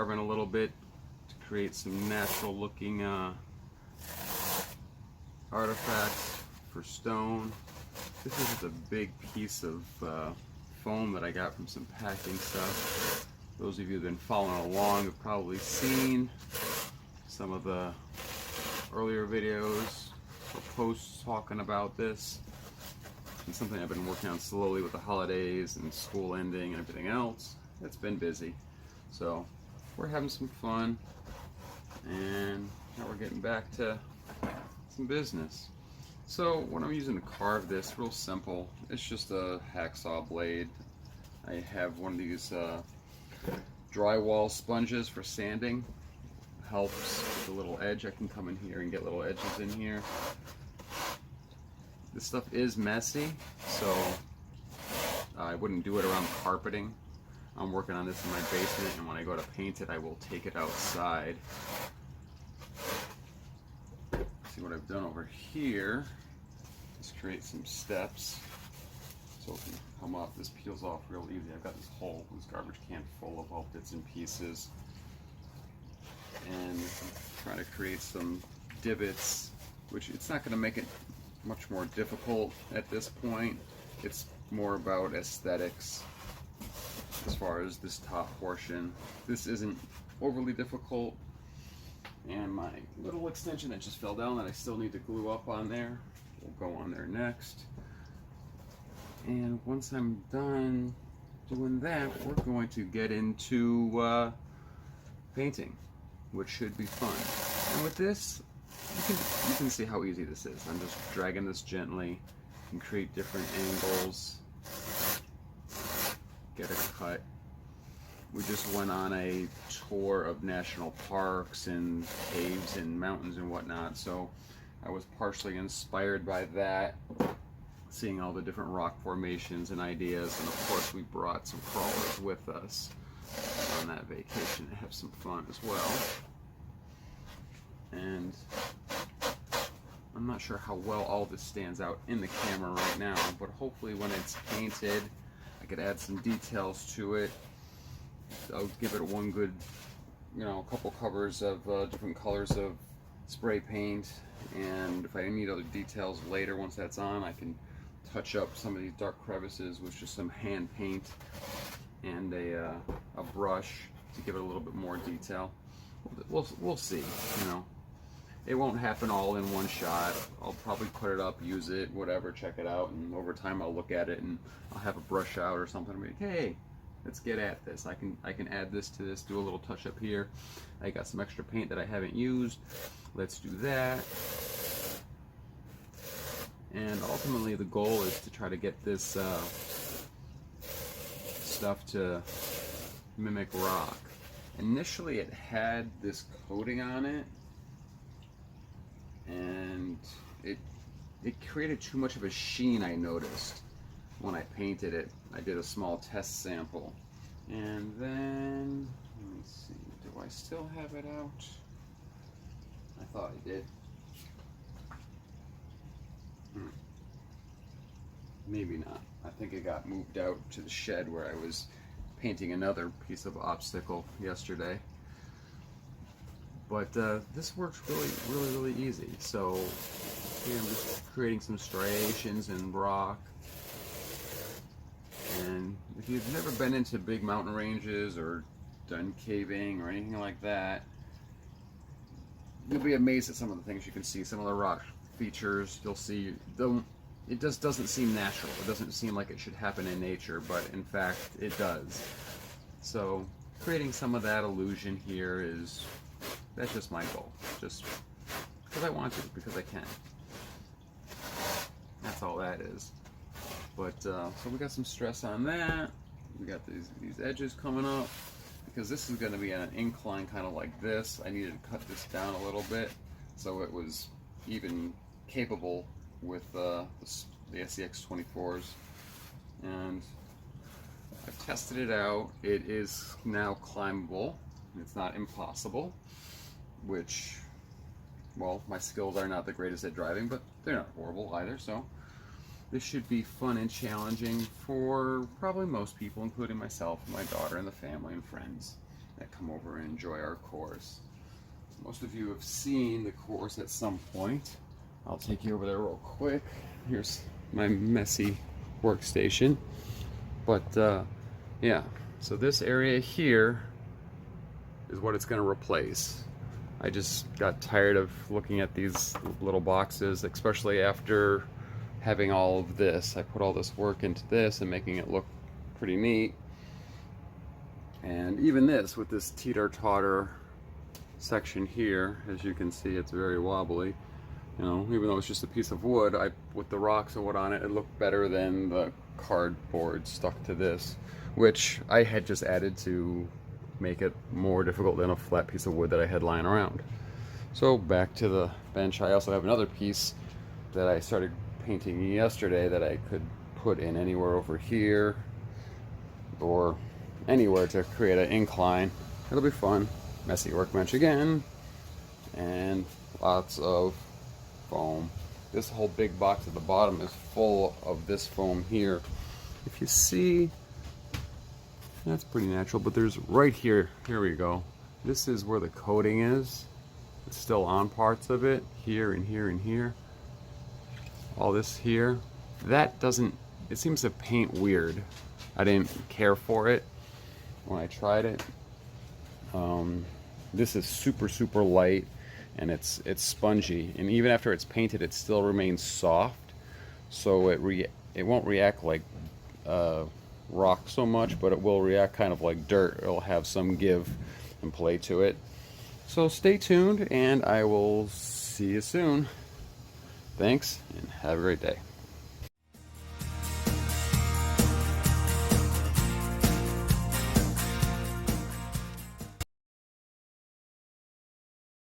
carving a little bit to create some natural looking artifacts for stone. This is just a big piece of foam that I got from some packing stuff. Those of you that have been following along have probably seen some of the earlier videos or posts talking about this. It's something I've been working on slowly with the holidays and school ending and everything else. It's been busy. So we're having some fun, and now we're getting back to some business. So what I'm using to carve this, real simple, it's just a hacksaw blade. I have one of these drywall sponges for sanding. Helps with the little edge. I can come in here and get little edges in here. This stuff is messy, so I wouldn't do it around carpeting. I'm working on this in my basement, and when I go to paint it, I will take it outside. See what I've done over here. Just create some steps so if you come up, this peels off real easy. I've got this whole garbage can full of all bits and pieces, and trying to create some divots, which it's not going to make it much more difficult at this point. It's more about aesthetics as far as this top portion. This isn't overly difficult, and my little extension that just fell down that I still need to glue up on there will go on there next. And once I'm done doing that, we're going to get into painting, which should be fun. And with this, you can see how easy this is. I'm just dragging this gently and create different angles, get a cut. We just went on a tour of national parks and caves and mountains and whatnot, so I was partially inspired by that, seeing all the different rock formations and ideas, and of course we brought some crawlers with us on that vacation to have some fun as well. And I'm not sure how well all this stands out in the camera right now, but hopefully when it's painted I could add some details to it. I'll give it one good, a couple covers of different colors of spray paint, and if I need other details later once that's on, I can touch up some of these dark crevices with just some hand paint and a brush to give it a little bit more detail. We'll see, It won't happen all in one shot. I'll probably put it up, use it, whatever, check it out, and over time I'll look at it and I'll have a brush out or something and be like, hey, let's get at this. I can add this to this, do a little touch up here. I got some extra paint that I haven't used. Let's do that. And ultimately the goal is to try to get this stuff to mimic rock. Initially it had this coating on it, and it created too much of a sheen, I noticed. When I painted it, I did a small test sample. And then, let me see, do I still have it out? I thought I did. Maybe not. I think it got moved out to the shed where I was painting another piece of obstacle yesterday. But this works really easy. So here I'm just creating some striations in rock. And if you've never been into big mountain ranges or done caving or anything like that, you'll be amazed at some of the things you can see. Some of the rock features you'll see, it just doesn't seem natural. It doesn't seem like it should happen in nature, but in fact it does. So creating some of that illusion here that's just my goal. Just because I want to, because I can. That's all that is. But so we got some stress on that. We got these edges coming up, because this is going to be an incline kind of like this. I needed to cut this down a little bit so it was even capable with the SCX 24s. And I've tested it out. It is now climbable. It's not impossible, which, well, my skills are not the greatest at driving, but they're not horrible either, so this should be fun and challenging for probably most people, including myself, my daughter, and the family and friends. that come over and enjoy our course. Most of you have seen the course at some point. I'll take you over there real quick. Here's my messy workstation. But yeah, so this area here is what it's going to replace. I just got tired of looking at these little boxes, especially after having all of this. I put all this work into this and making it look pretty neat. And even this, with this teeter-totter section here, as you can see, it's very wobbly. You know, even though it's just a piece of wood, with the rocks and wood on it, it looked better than the cardboard stuck to this, which I had just added to make it more difficult than a flat piece of wood that I had lying around. So back to the bench. I also have another piece that I started painting yesterday that I could put in anywhere over here or anywhere to create an incline. It'll be fun. Messy workbench again, and lots of foam. This whole big box at the bottom is full of this foam here. If you see, that's pretty natural, but there's right here, here we go. This is where the coating is. It's still on parts of it, here and here and here. All this here. That doesn't, it seems to paint weird. I didn't care for it when I tried it. This is super light, and it's spongy, and even after it's painted it still remains soft, so it won't react like rock so much, but it will react kind of like dirt. It'll have some give and play to it. So stay tuned, and I will see you soon. Thanks, and have a great day.